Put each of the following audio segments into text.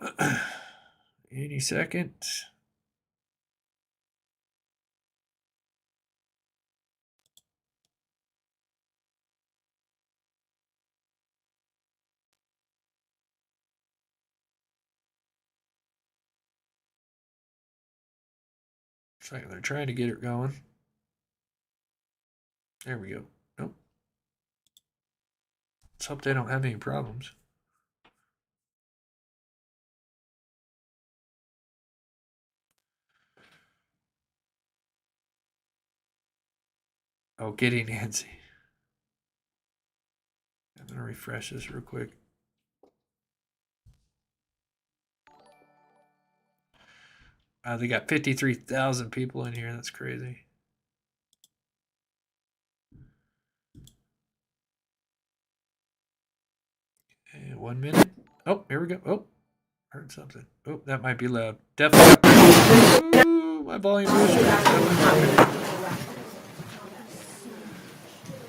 82nd. Looks like they're trying to get it going. There we go. Nope. Let's hope they don't have any problems. Oh, getting Nancy. I'm going to refresh this real quick. They got 53,000 people in here. That's crazy. Okay, 1 minute. Oh, here we go. Oh, heard something. Oh, that might be loud. Definitely. Ooh, my volume booster is definitely working.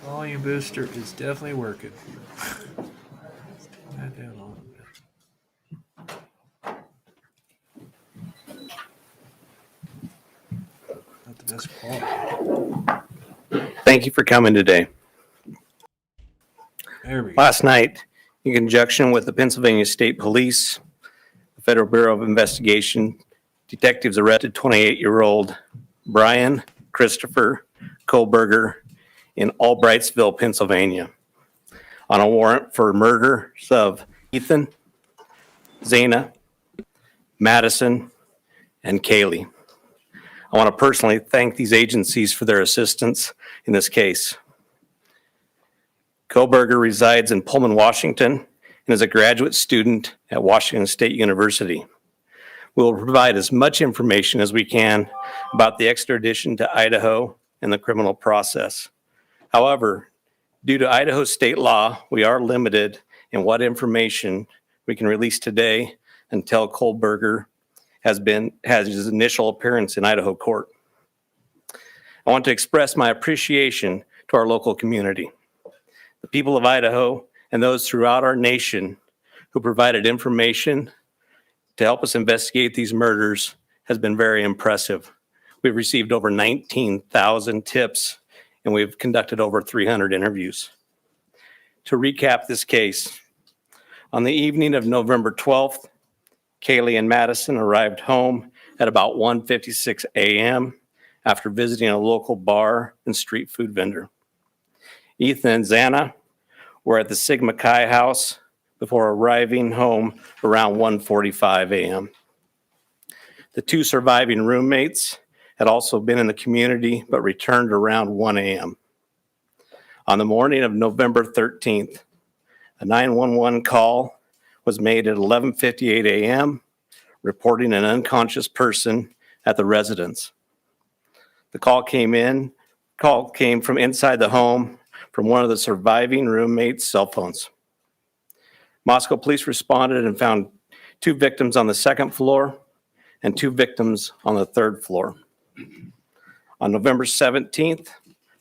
Volume booster is definitely working. Turn that down a little bit. Not the best quality. Thank you for coming today. There we go. Last night, in conjunction with the Pennsylvania State Police, the Federal Bureau of Investigation, detectives arrested 28-year-old Brian Christopher Kohlberger in Albrightsville, Pennsylvania, on a warrant for murders of Ethan, Zana, Madison, and Kaylee. I want to personally thank these agencies for their assistance in this case. Kohlberger resides in Pullman, Washington, and is a graduate student at Washington State University. We will provide as much information as we can about the extradition to Idaho and the criminal process. However, due to Idaho state law, we are limited in what information we can release today until Kohlberger has his initial appearance in Idaho court. I want to express my appreciation to our local community, the people of Idaho, and those throughout our nation who provided information to help us investigate these murders has been very impressive. We've received over 19,000 tips, and we've conducted over 300 interviews. To recap this case, on the evening of November 12th, Kaylee and Madison arrived home at about 1:56 a.m. after visiting a local bar and street food vendor. Ethan and Zana were at the Sigma Chi house before arriving home around 1:45 a.m. The two surviving roommates had also been in the community but returned around 1 a.m. On the morning of November 13th, a 911 call was made at 11:58 a.m., reporting an unconscious person at the residence. The call came from inside the home from one of the surviving roommates' cell phones. Moscow police responded and found 2 victims on the 2nd floor and 2 victims on the 3rd floor. On November 17th,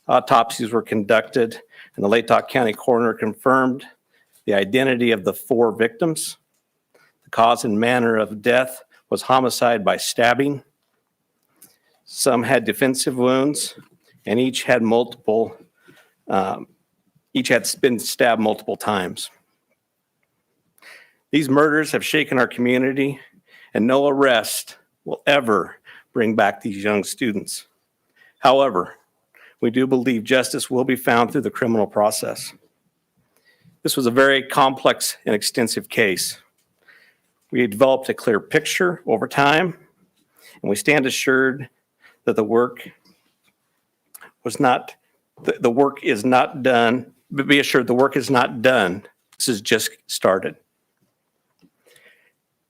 autopsies were conducted, and the Latah County coroner confirmed the identity of the 4 victims. The cause and manner of death was homicide by stabbing. Some had defensive wounds, and each had been stabbed multiple times. These murders have shaken our community, and no arrest will ever bring back these young students. However, we do believe justice will be found through the criminal process. This was a very complex and extensive case. We developed a clear picture over time, and we stand assured that the work is not done. But be assured the work is not done. This has just started.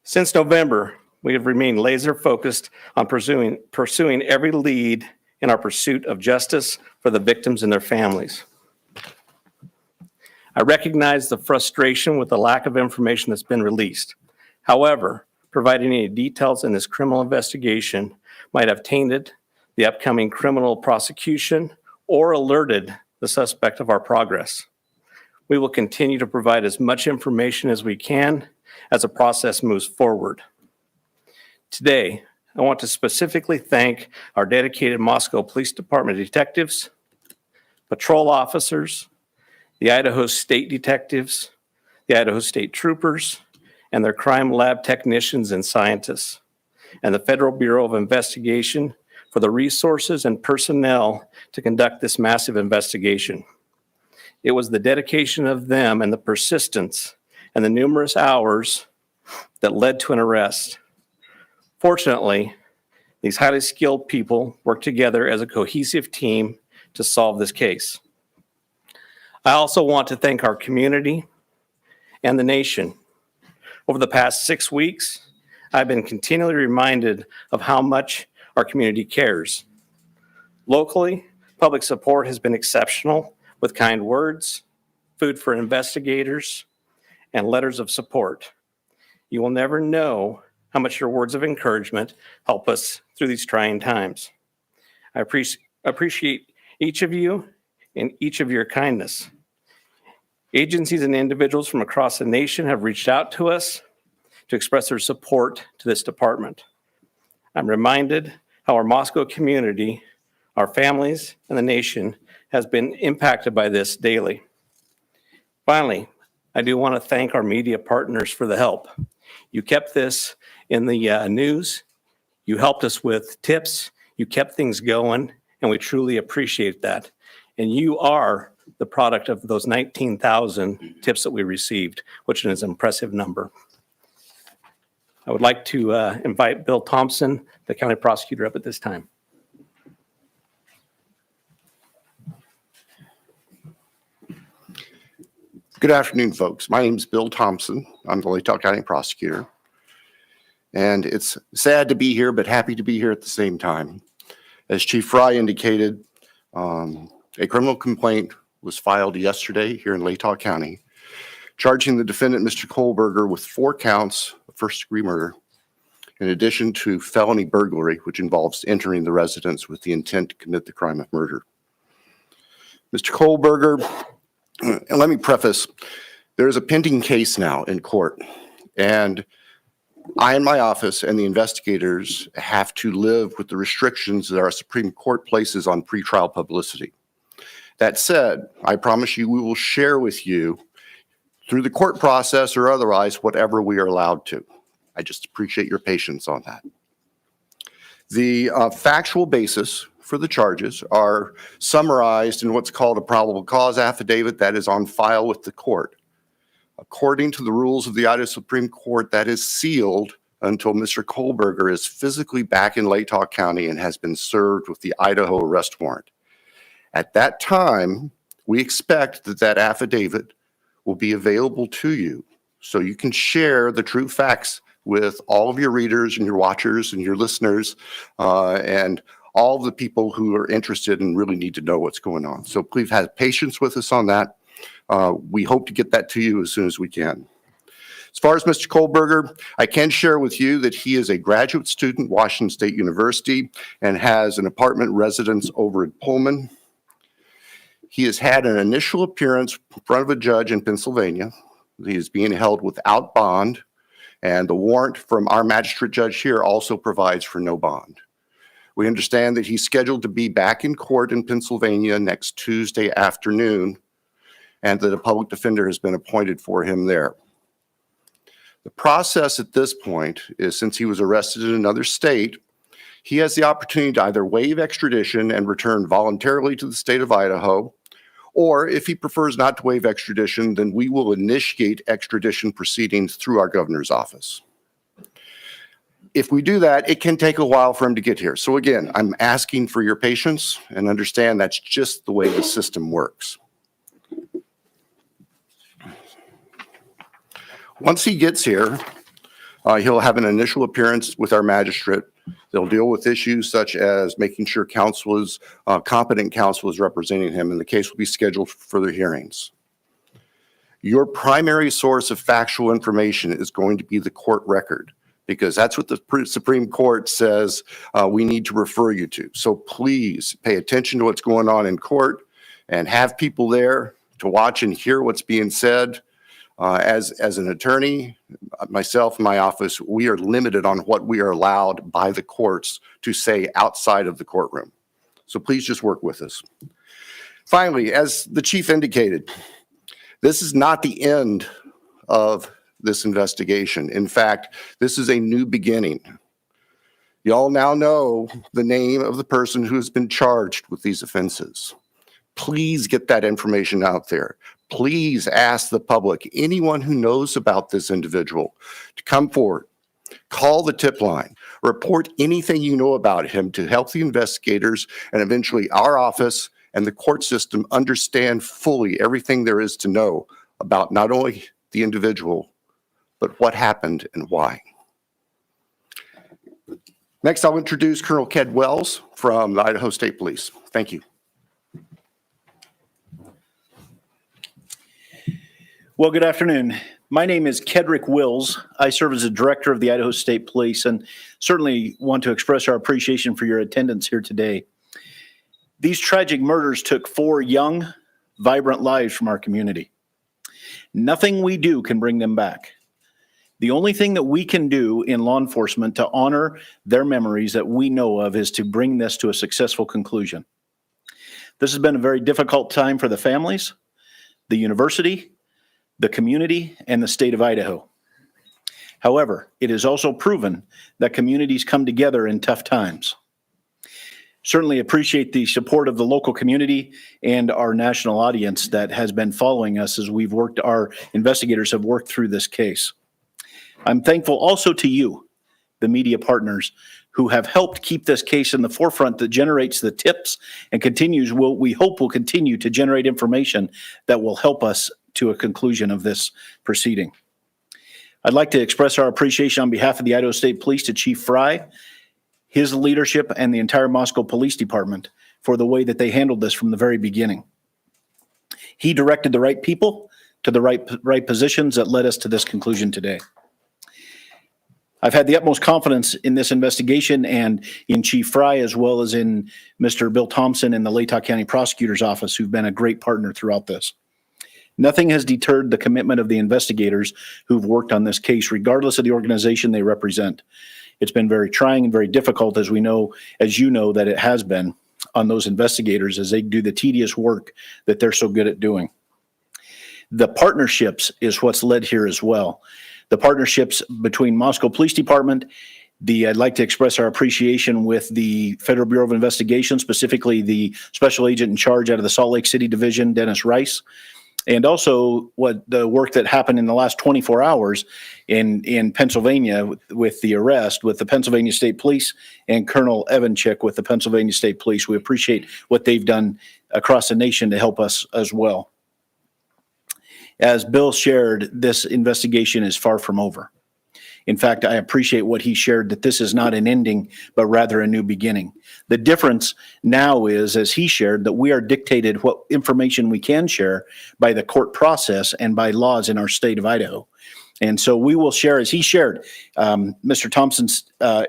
Since November, we have remained laser focused on pursuing every lead in our pursuit of justice for the victims and their families. I recognize the frustration with the lack of information that's been released. However, providing any details in this criminal investigation might have tainted the upcoming criminal prosecution or alerted the suspect of our progress. We will continue to provide as much information as we can as the process moves forward. Today, I want to specifically thank our dedicated Moscow Police Department detectives, patrol officers, the Idaho State detectives, the Idaho State troopers, and their crime lab technicians and scientists, and the Federal Bureau of Investigation for the resources and personnel to conduct this massive investigation. It was the dedication of them and the persistence and the numerous hours that led to an arrest. Fortunately, these highly skilled people worked together as a cohesive team to solve this case. I also want to thank our community and the nation. Over the past 6 weeks, I've been continually reminded of how much our community cares. Locally, public support has been exceptional with kind words, food for investigators, and letters of support. You will never know how much your words of encouragement help us through these trying times. I appreciate each of you and each of your kindness. Agencies and individuals from across the nation have reached out to us to express their support to this department. I'm reminded how our Moscow community, our families, and the nation has been impacted by this daily. Finally, I do want to thank our media partners for the help. You kept this in the news, you helped us with tips, you kept things going, and we truly appreciate that. And you are the product of those 19,000 tips that we received, which is an impressive number. I would like to invite Bill Thompson, the county prosecutor, up at this time. Good afternoon, folks. My name is Bill Thompson. I'm the Latah County prosecutor. And it's sad to be here, but happy to be here at the same time. As Chief Fry indicated, a criminal complaint was filed yesterday here in Latah County, charging the defendant, Mr. Kohlberger, with 4 counts of first-degree murder, in addition to felony burglary, which involves entering the residence with the intent to commit the crime of murder. Mr. Kohlberger, and let me preface, there is a pending case now in court, and I in my office and the investigators have to live with the restrictions that our Supreme Court places on pretrial publicity. That said, I promise you we will share with you through the court process or otherwise whatever we are allowed to. I just appreciate your patience on that. The factual basis for the charges are summarized in what's called a probable cause affidavit that is on file with the court. According to the rules of the Idaho Supreme Court, that is sealed until Mr. Kohlberger is physically back in Latah County and has been served with the Idaho arrest warrant. At that time, we expect that that affidavit will be available to you so you can share the true facts with all of your readers and your watchers and your listeners and all of the people who are interested and really need to know what's going on. So please have patience with us on that. We hope to get that to you as soon as we can. As far as Mr. Kohlberger, I can share with you that he is a graduate student at Washington State University and has an apartment residence over at Pullman. He has had an initial appearance in front of a judge in Pennsylvania. He is being held without bond, and the warrant from our magistrate judge here also provides for no bond. We understand that he's scheduled to be back in court in Pennsylvania next Tuesday afternoon, and that a public defender has been appointed for him there. The process at this point is, since he was arrested in another state, he has the opportunity to either waive extradition and return voluntarily to the state of Idaho, or if he prefers not to waive extradition, then we will initiate extradition proceedings through our governor's office. If we do that, it can take a while for him to get here. So again, I'm asking for your patience and understand that's just the way the system works. Once he gets here, he'll have an initial appearance with our magistrate. They'll deal with issues such as making sure competent counsel is representing him, and the case will be scheduled for further hearings. Your primary source of factual information is going to be the court record, because that's what the Supreme Court says we need to refer you to. So please pay attention to what's going on in court and have people there to watch and hear what's being said. As an attorney, myself and my office, we are limited on what we are allowed by the courts to say outside of the courtroom. So please just work with us. Finally, as the chief indicated, this is not the end of this investigation. In fact, this is a new beginning. Y'all now know the name of the person who has been charged with these offenses. Please get that information out there. Please ask the public, anyone who knows about this individual, to come forward, call the tip line, report anything you know about him to help the investigators and eventually our office and the court system understand fully everything there is to know about not only the individual, but what happened and why. Next, I'll introduce Colonel Ked Wells from the Idaho State Police. Thank you. Well, good afternoon. My name is Kedrick Wills. I serve as the director of the Idaho State Police and certainly want to express our appreciation for your attendance here today. These tragic murders took 4 young, vibrant lives from our community. Nothing we do can bring them back. The only thing that we can do in law enforcement to honor their memories that we know of is to bring this to a successful conclusion. This has been a very difficult time for the families, the university, the community, and the state of Idaho. However, it is also proven that communities come together in tough times. Certainly appreciate the support of the local community and our national audience that has been following us as our investigators have worked through this case. I'm thankful also to you, the media partners, who have helped keep this case in the forefront that generates the tips and we hope will continue to generate information that will help us to a conclusion of this proceeding. I'd like to express our appreciation on behalf of the Idaho State Police to Chief Fry, his leadership, and the entire Moscow Police Department for the way that they handled this from the very beginning. He directed the right people to the right positions that led us to this conclusion today. I've had the utmost confidence in this investigation and in Chief Fry, as well as in Mr. Bill Thompson and the Latah County Prosecutor's Office, who've been a great partner throughout this. Nothing has deterred the commitment of the investigators who've worked on this case, regardless of the organization they represent. It's been very trying and very difficult, as you know, that it has been on those investigators as they do the tedious work that they're so good at doing. The partnerships is what's led here as well. The partnerships between Moscow Police Department, I'd like to express our appreciation with the Federal Bureau of Investigation, specifically the special agent in charge out of the Salt Lake City Division, Dennis Rice, and also the work that happened in the last 24 hours in Pennsylvania with the arrest with the Pennsylvania State Police and Colonel Evanchik with the Pennsylvania State Police. We appreciate what they've done across the nation to help us as well. As Bill shared, this investigation is far from over. In fact, I appreciate what he shared, that this is not an ending, but rather a new beginning. The difference now is, as he shared, that we are dictated what information we can share by the court process and by laws in our state of Idaho. And so we will share, as he shared, Mr. Thompson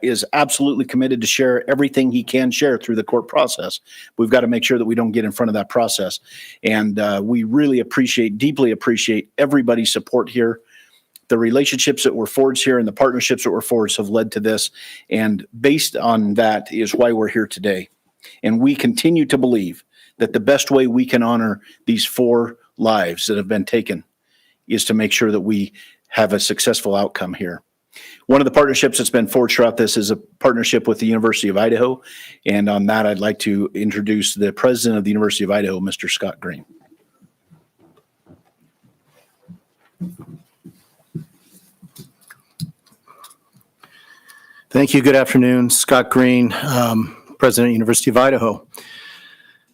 is absolutely committed to share everything he can share through the court process. We've got to make sure that we don't get in front of that process. And we really deeply appreciate everybody's support here. The relationships that were forged here and the partnerships that were forged have led to this. And based on that is why we're here today. And we continue to believe that the best way we can honor these 4 lives that have been taken is to make sure that we have a successful outcome here. One of the partnerships that's been forged throughout this is a partnership with the University of Idaho. And on that, I'd like to introduce the president of the University of Idaho, Mr. Scott Green. Thank you. Good afternoon. Scott Green, President, University of Idaho.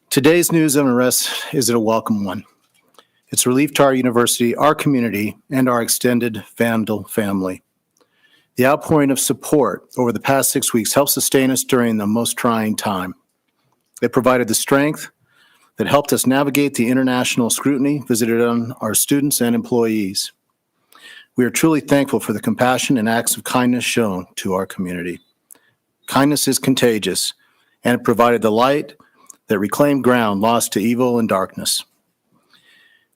Today's news of arrest is a welcome one. It's relief to our university, our community, and our extended Vandal family. The outpouring of support over the past 6 weeks helped sustain us during the most trying time. It provided the strength that helped us navigate the international scrutiny visited on our students and employees. We are truly thankful for the compassion and acts of kindness shown to our community. Kindness is contagious, and it provided the light that reclaimed ground lost to evil and darkness.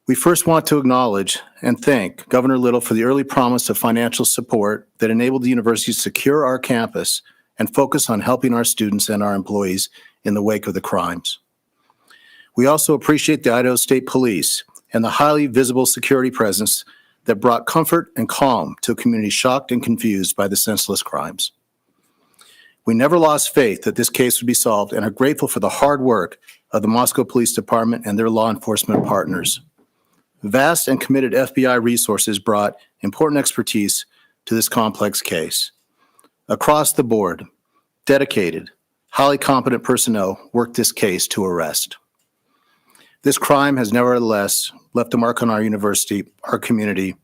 We first want to acknowledge and thank Governor Little for the early promise of financial support that enabled the university to secure our campus and focus on helping our students and our employees in the wake of the crimes. We also appreciate the Idaho State Police and the highly visible security presence that brought comfort and calm to a community shocked and confused by the senseless crimes. We never lost faith that this case would be solved and are grateful for the hard work of the Moscow Police Department and their law enforcement partners. Vast and committed FBI resources brought important expertise to this complex case. Across the board, dedicated, highly competent personnel worked this case to arrest. This crime has nevertheless left a mark on our university, our community,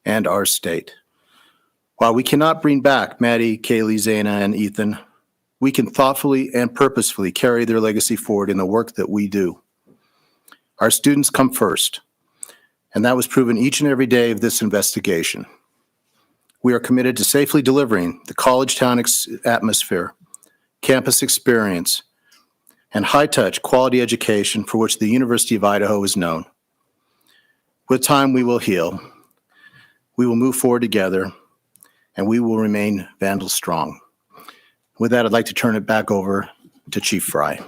and our state. While we cannot bring back Maddie, Kaylee, Zaina, and Ethan, we can thoughtfully and purposefully carry their legacy forward in the work that we do. Our students come first, and that was proven each and every day of this investigation. We are committed to safely delivering the college town atmosphere, campus experience, and high-touch quality education for which the University of Idaho is known. With time, we will heal. We will move forward together, and we will remain Vandal strong. With that, I'd like to turn it back over to Chief Fry.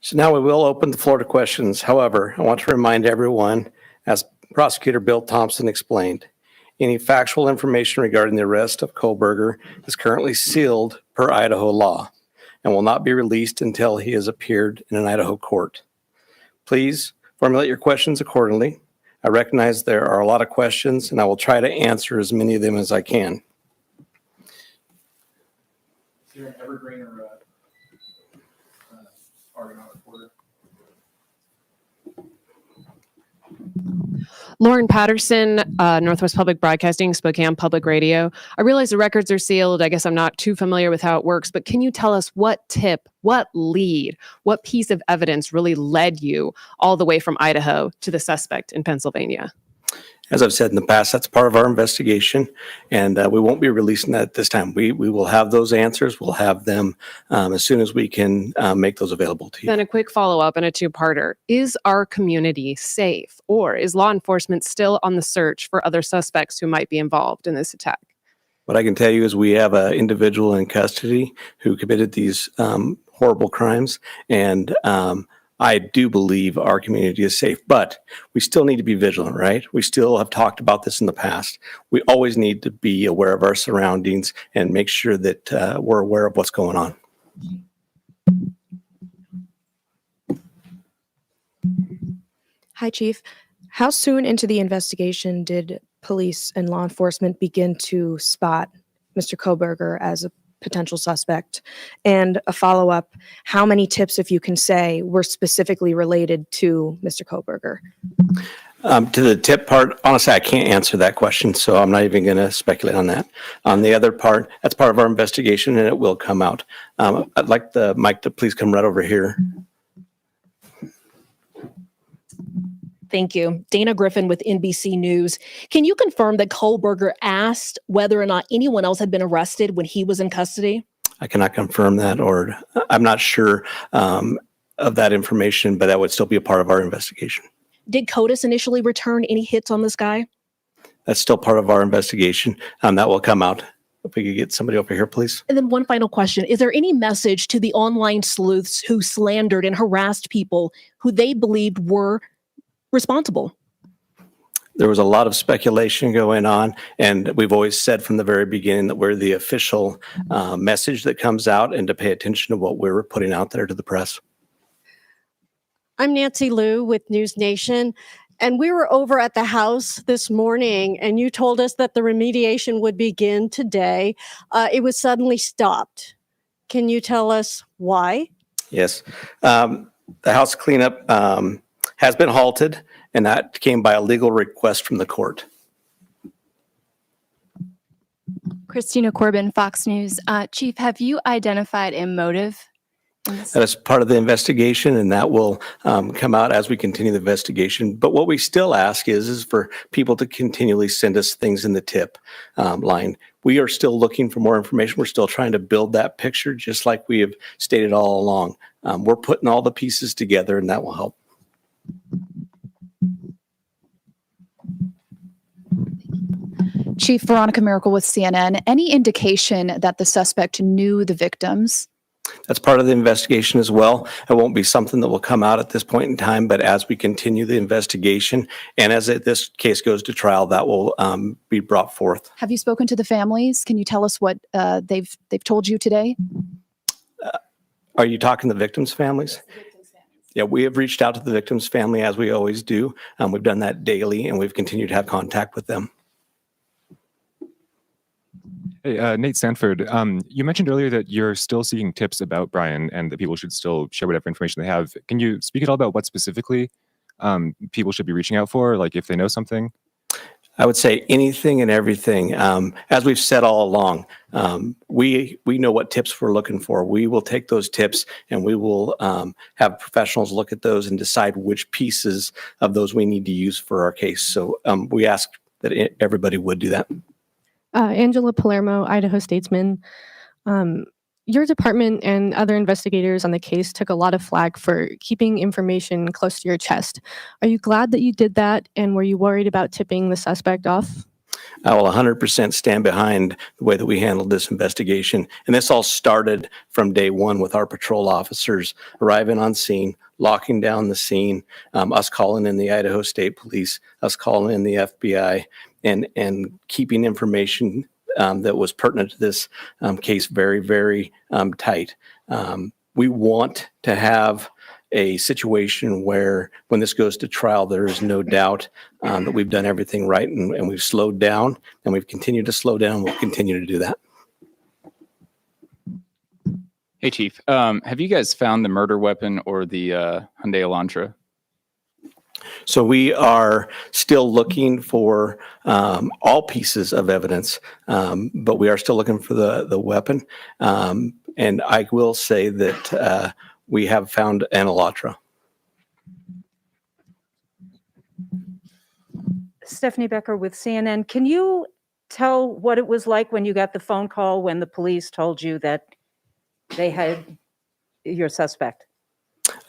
So now we will open the floor to questions. However, I want to remind everyone, as Prosecutor Bill Thompson explained, any factual information regarding the arrest of Kohlberger is currently sealed per Idaho law and will not be released until he has appeared in an Idaho court. Please formulate your questions accordingly. I recognize there are a lot of questions, and I will try to answer as many of them as I can. Is there an evergreen or Argonaut reporter? Lauren Patterson, Northwest Public Broadcasting, Spokane Public Radio. I realize the records are sealed. I guess I'm not too familiar with how it works, but can you tell us what tip, what lead, what piece of evidence really led you all the way from Idaho to the suspect in Pennsylvania? As I've said in the past, that's part of our investigation, and we won't be releasing that this time. We will have those answers. We'll have them as soon as we can make those available to you. Then a quick follow-up and a two-parter. Is our community safe, or is law enforcement still on the search for other suspects who might be involved in this attack? What I can tell you is we have an individual in custody who committed these horrible crimes, and I do believe our community is safe, but we still need to be vigilant, right? We still have talked about this in the past. We always need to be aware of our surroundings and make sure that we're aware of what's going on. Hi, Chief. How soon into the investigation did police and law enforcement begin to spot Mr. Kohlberger as a potential suspect? And a follow-up, how many tips, if you can say, were specifically related to Mr. Kohlberger? To the tip part, honestly, I can't answer that question, so I'm not even going to speculate on that. On the other part, that's part of our investigation, and it will come out. I'd like the mic to please come right over here. Thank you. Dana Griffin with NBC News. Can you confirm that Kohlberger asked whether or not anyone else had been arrested when he was in custody? I cannot confirm that, or I'm not sure of that information, but that would still be a part of our investigation. Did CODIS initially return any hits on this guy? That's still part of our investigation. That will come out. If we could get somebody over here, please. And then one final question. Is there any message to the online sleuths who slandered and harassed people who they believed were responsible? There was a lot of speculation going on, and we've always said from the very beginning that we're the official message that comes out, and to pay attention to what we're putting out there to the press. I'm Nancy Liu with News Nation, and we were over at the house this morning, and you told us that the remediation would begin today. It was suddenly stopped. Can you tell us why? Yes. The house cleanup has been halted, and that came by a legal request from the court. Christina Corbin, Fox News. Chief, have you identified a motive That is part of the investigation, and that will come out as we continue the investigation. But what we still ask is for people to continually send us things in the tip line. We are still looking for more information. We're still trying to build that picture, just like we have stated all along. We're putting all the pieces together, and that will help. Chief Veronica Miracle with CNN. Any indication that the suspect knew the victims? That's part of the investigation as well. It won't be something that will come out at this point in time, but as we continue the investigation and as this case goes to trial, that will be brought forth. Have you spoken to the families? Can you tell us what they've told you today? Are you talking the victims' families? Yeah, we have reached out to the victim's family as we always do. We've done that daily, and we've continued to have contact with them. Hey, Nate Sanford, you mentioned earlier that you're still seeking tips about Brian and that people should still share whatever information they have. Can you speak at all about what specifically people should be reaching out for, like if they know something? I would say anything and everything. As we've said all along, we know what tips we're looking for. We will take those tips and we will have professionals look at those and decide which pieces of those we need to use for our case. So we ask that everybody would do that. Angela Palermo, Idaho Statesman. Your department and other investigators on the case took a lot of flack for keeping information close to your chest. Are you glad that you did that, and were you worried about tipping the suspect off? I will 100% stand behind the way that we handled this investigation. And this all started from day one with our patrol officers arriving on scene, locking down the scene, us calling in the Idaho State Police, us calling in the FBI, and keeping information that was pertinent to this case very, very tight. We want to have a situation where when this goes to trial, there is no doubt that we've done everything right and we've slowed down and we've continued to slow down. We'll continue to do that. Hey, Chief. Have you guys found the murder weapon or the Hyundai Elantra? So we are still looking for all pieces of evidence, but we are still looking for the weapon. And I will say that we have found an Elantra. Stephanie Becker with CNN. Can you tell what it was like when you got the phone call when the police told you that they had your suspect?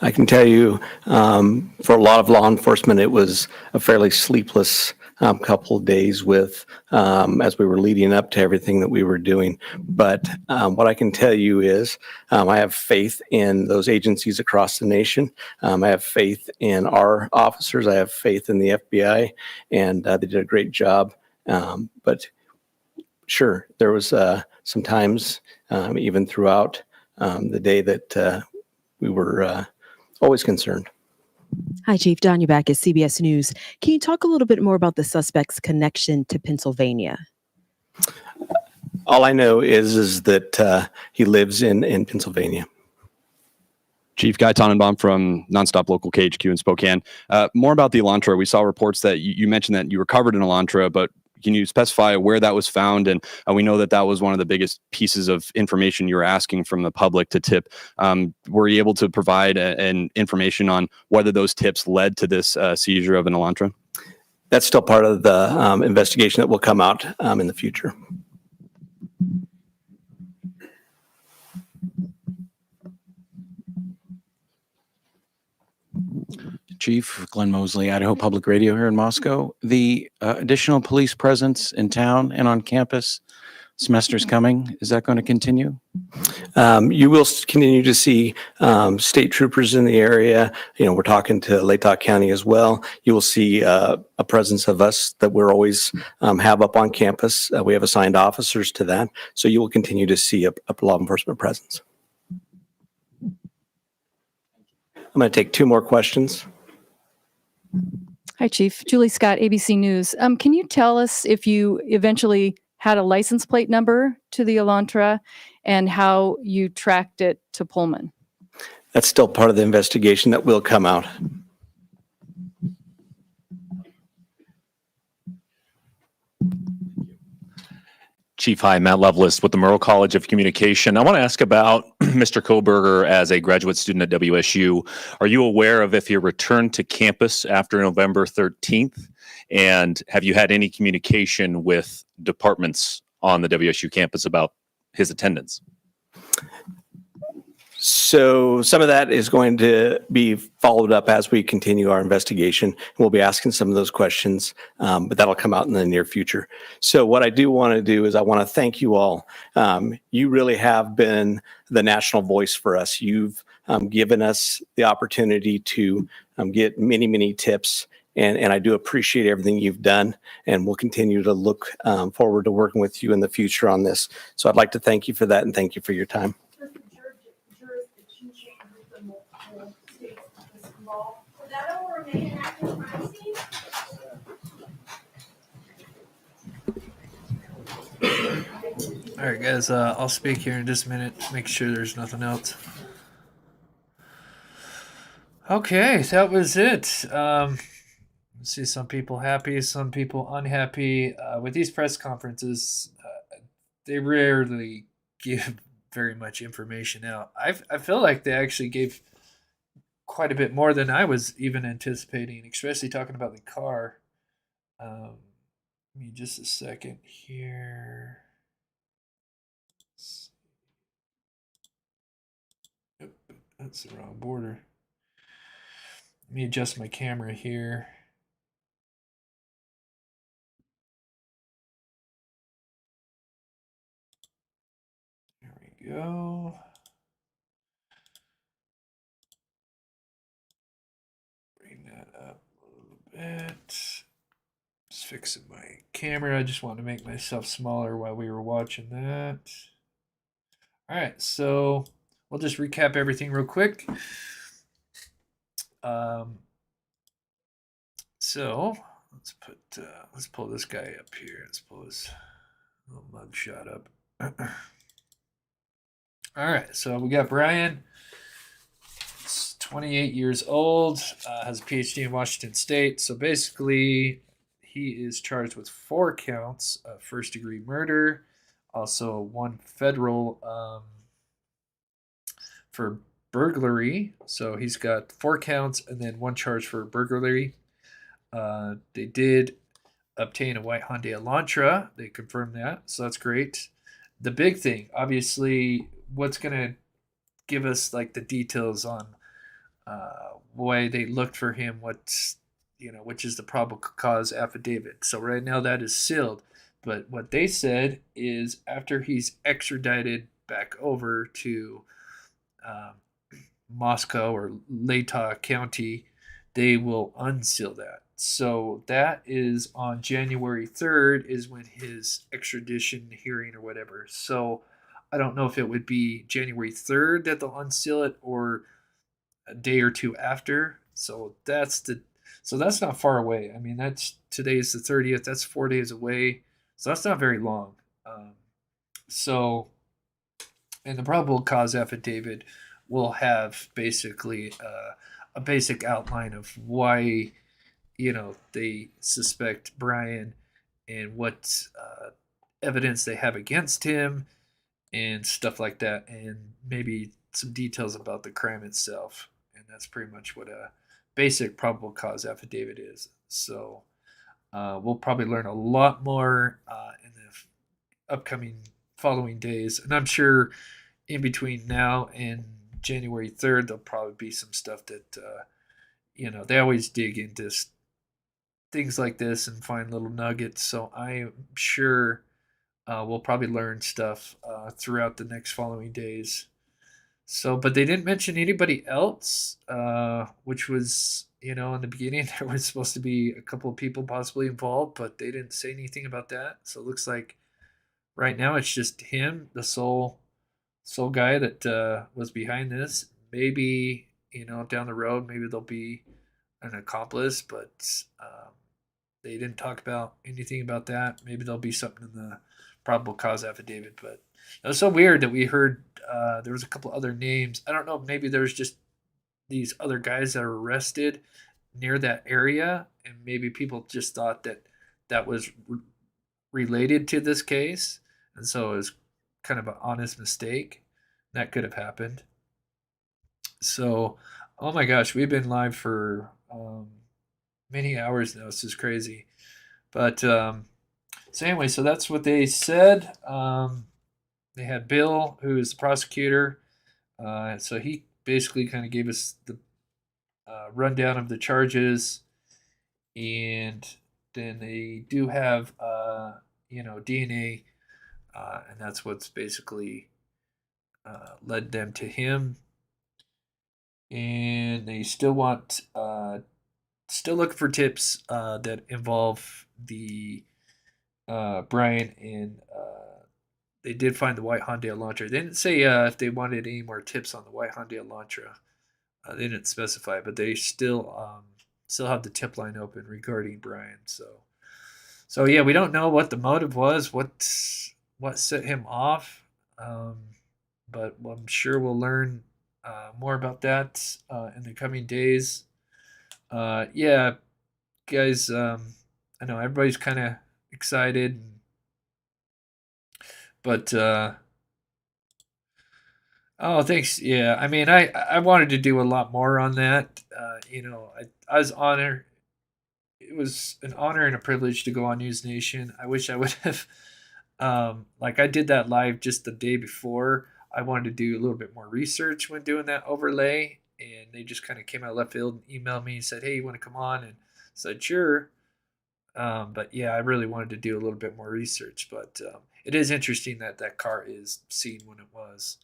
I can tell you, for a lot of law enforcement, it was a fairly sleepless couple of days with as we were leading up to everything that we were doing. But what I can tell you is I have faith in those agencies across the nation. I have faith in our officers. I have faith in the FBI, and they did a great job. But sure, there was some times, even throughout the day, that we were always concerned. Hi, Chief. Don, you back at CBS News. Can you talk a little bit more about the suspect's connection to Pennsylvania? All I know is that he lives in Pennsylvania. Chief Guy Tannenbaum from Nonstop Local KHQ in Spokane. More about the Elantra. We saw reports that you mentioned that you recovered an Elantra, but can you specify where that was found? And we know that that was one of the biggest pieces of information you were asking from the public to tip. Were you able to provide an information on whether those tips led to this seizure of an Elantra? That's still part of the investigation that will come out in the future. Chief Glenn Mosley, Idaho Public Radio here in Moscow. The additional police presence in town and on campus, semester's coming. Is that going to continue? You will continue to see state troopers in the area. You know, we're talking to Latah County as well. You will see a presence of us that we're always have up on campus. We have assigned officers to that. So you will continue to see a law enforcement presence. I'm going to take two more questions. Hi, Chief. Julie Scott, ABC News. Can you tell us if you eventually had a license plate number to the Elantra and how you tracked it to Pullman? That's still part of the investigation that will come out. Chief, hi, Matt Lovelace with the Murrow College of Communication. I want to ask about Mr. Koberger as a graduate student at WSU. Are you aware of if he returned to campus after November 13th? And have you had any communication with departments on the WSU campus about his attendance? So some of that is going to be followed up as we continue our investigation. We'll be asking some of those questions, but that'll come out in the near future. So what I do want to do is I want to thank you all. You really have been the national voice for us. You've given us the opportunity to get many, many tips. And I do appreciate everything you've done, and we'll continue to look forward to working with you in the future on this. So I'd like to thank you for that, and thank you for your time. All right, guys, I'll speak here in just a minute. Make sure there's nothing else. Okay, that was it. See some people happy, some people unhappy. With these press conferences, they rarely give very much information out. I feel like they actually gave quite a bit more than I was even anticipating, especially talking about the car. Give me just a second here. Yep, that's the wrong border. Let me adjust my camera here. There we go. Bring that up a little bit. Just fixing my camera. I just wanted to make myself smaller while we were watching that. All right, so we'll just recap everything real quick. So let's pull this guy up here. Let's pull his little mug shot up. All right, so we got Brian. He's 28 years old, has a PhD in Washington State. So basically, he is charged with 4 counts of first-degree murder, also 1 federal for burglary. So he's got 4 counts and then 1 charge for burglary. They did obtain a White Hyundai Elantra. They confirmed that, so that's great. The big thing, obviously, what's going to give us like the details on why they looked for him, which is the probable cause affidavit. So right now that is sealed. But what they said is after he's extradited back over to Moscow or Latah County, they will unseal that. So that is on January 3rd is when his extradition hearing or whatever. So I don't know if it would be January 3rd that they'll unseal it or a day or two after. So that's not far away. I mean, today is the 30th. That's 4 days away. So that's not very long. And the probable cause affidavit will have basically a basic outline of why they suspect Brian and what evidence they have against him and stuff like that, and maybe some details about the crime itself. And that's pretty much what a basic probable cause affidavit is. So we'll probably learn a lot more in the upcoming following days. And I'm sure in between now and January 3rd, there'll probably be some stuff that, they always dig into things like this and find little nuggets. So I'm sure we'll probably learn stuff throughout the next following days. So, but they didn't mention anybody else, which was, in the beginning, there was supposed to be a couple of people possibly involved, but they didn't say anything about that. So it looks like right now it's just him, the sole guy that was behind this. Maybe, down the road, maybe there'll be an accomplice, but they didn't talk about anything about that. Maybe there'll be something in the probable cause affidavit, but it was so weird that we heard there was a couple other names. I don't know, maybe there's just these other guys that are arrested near that area, and maybe people just thought that was related to this case, and so it was kind of an honest mistake. That could have happened. So, oh my gosh, we've been live for many hours now. This is crazy. But so anyway, so that's what they said. They had Bill, who is the prosecutor. So he basically kind of gave us the rundown of the charges, and then they do have DNA, and that's what's basically led them to him. And they still want, still looking for tips that involve the Brian, and they did find the White Hyundai Elantra. They didn't say if they wanted any more tips on the White Hyundai Elantra. They didn't specify, but they still have the tip line open regarding Brian. So yeah, we don't know what the motive was, what set him off, but I'm sure we'll learn more about that in the coming days. Yeah, guys, I know everybody's kind of excited, but oh, thanks. Yeah, I mean, I wanted to do a lot more on that. I was honored. It was an honor and a privilege to go on News Nation. I wish I would have, like I did that live just the day before. I wanted to do a little bit more research when doing that overlay, and they just kind of came out of left field and emailed me and said, "Hey, you want to come on?" And I said, "Sure." But yeah, I really wanted to do a little bit more research. But it is interesting that that car is seen when it was,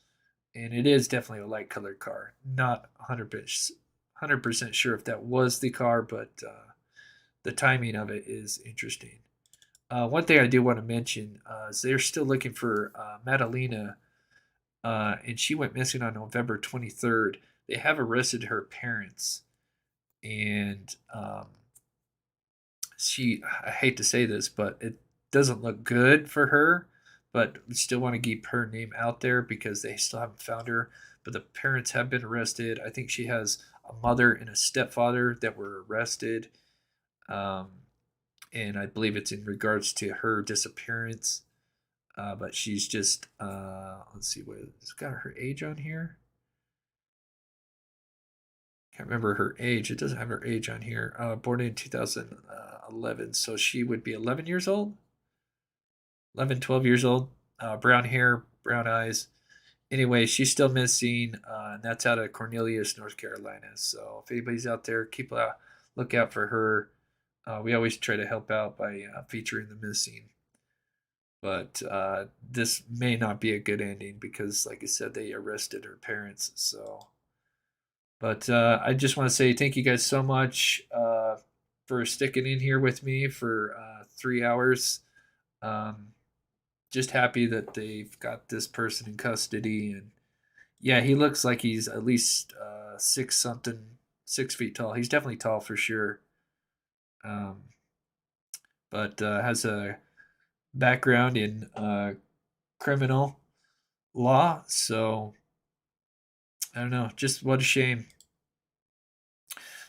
and it is definitely a light colored car. Not 100% sure if that was the car, but the timing of it is interesting. One thing I do want to mention is they're still looking for Madalena, and she went missing on November 23rd. They have arrested her parents, and I hate to say this, but it doesn't look good for her, but we still want to keep her name out there because they still haven't found her. But the parents have been arrested. I think she has a mother and a stepfather that were arrested. And I believe it's in regards to her disappearance. But she's just, let's see, it's got her age on here. Can't remember her age. It doesn't have her age on here. Born in 2011, so she would be 11 years old. 11, 12 years old. Brown hair, brown eyes. Anyway, she's still missing, and that's out of Cornelius, North Carolina. So if anybody's out there, keep a lookout for her. We always try to help out by featuring the missing. But this may not be a good ending because, like I said, they arrested her parents. So, but I just want to say thank you guys so much for sticking in here with me for 3 hours. Just happy that they've got this person in custody, and yeah, he looks like he's at least 6 feet tall. He's definitely tall for sure. But has a background in criminal law, so I don't know. Just what a shame.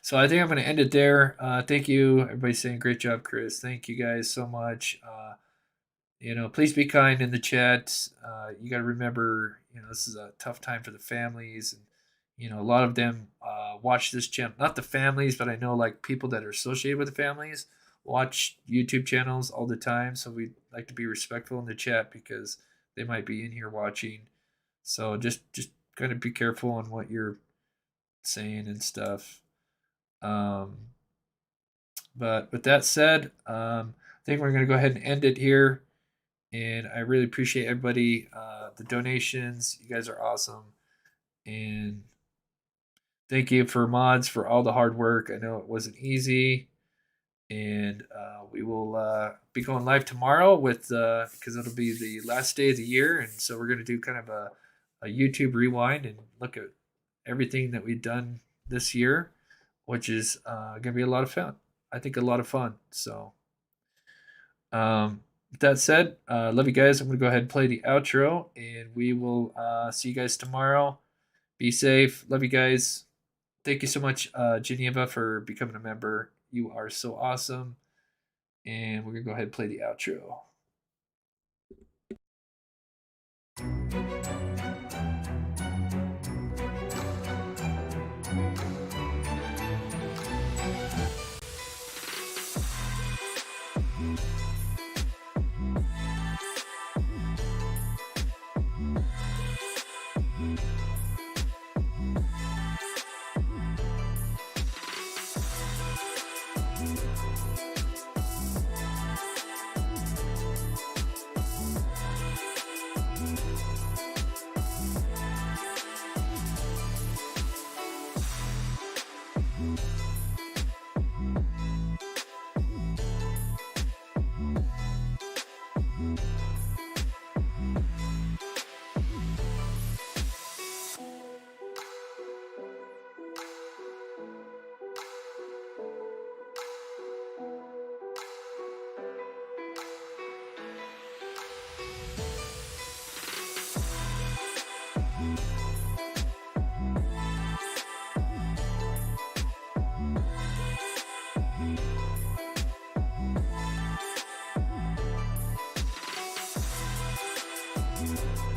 So I think I'm going to end it there. Thank you, everybody, saying great job, Chris. Thank you guys so much. Please be kind in the chat. You got to remember, this is a tough time for the families, and a lot of them watch this channel. Not the families, but I know like people that are associated with the families watch YouTube channels all the time. So we like to be respectful in the chat because they might be in here watching. So just kind of be careful on what you're saying and stuff. But with that said, I think we're going to go ahead and end it here. And I really appreciate everybody, the donations. You guys are awesome. And thank you for mods for all the hard work. I know it wasn't easy. And we will be going live tomorrow with because it'll be the last day of the year. And so we're going to do kind of a YouTube rewind and look at everything that we've done this year, which is going to be a lot of fun. I think a lot of fun. So with that said, love you guys. I'm going to go ahead and play the outro, and we will see you guys tomorrow. Be safe. Love you guys. Thank you so much, Geneva, for becoming a member. You are so awesome. And we're going to go ahead and play the outro. you.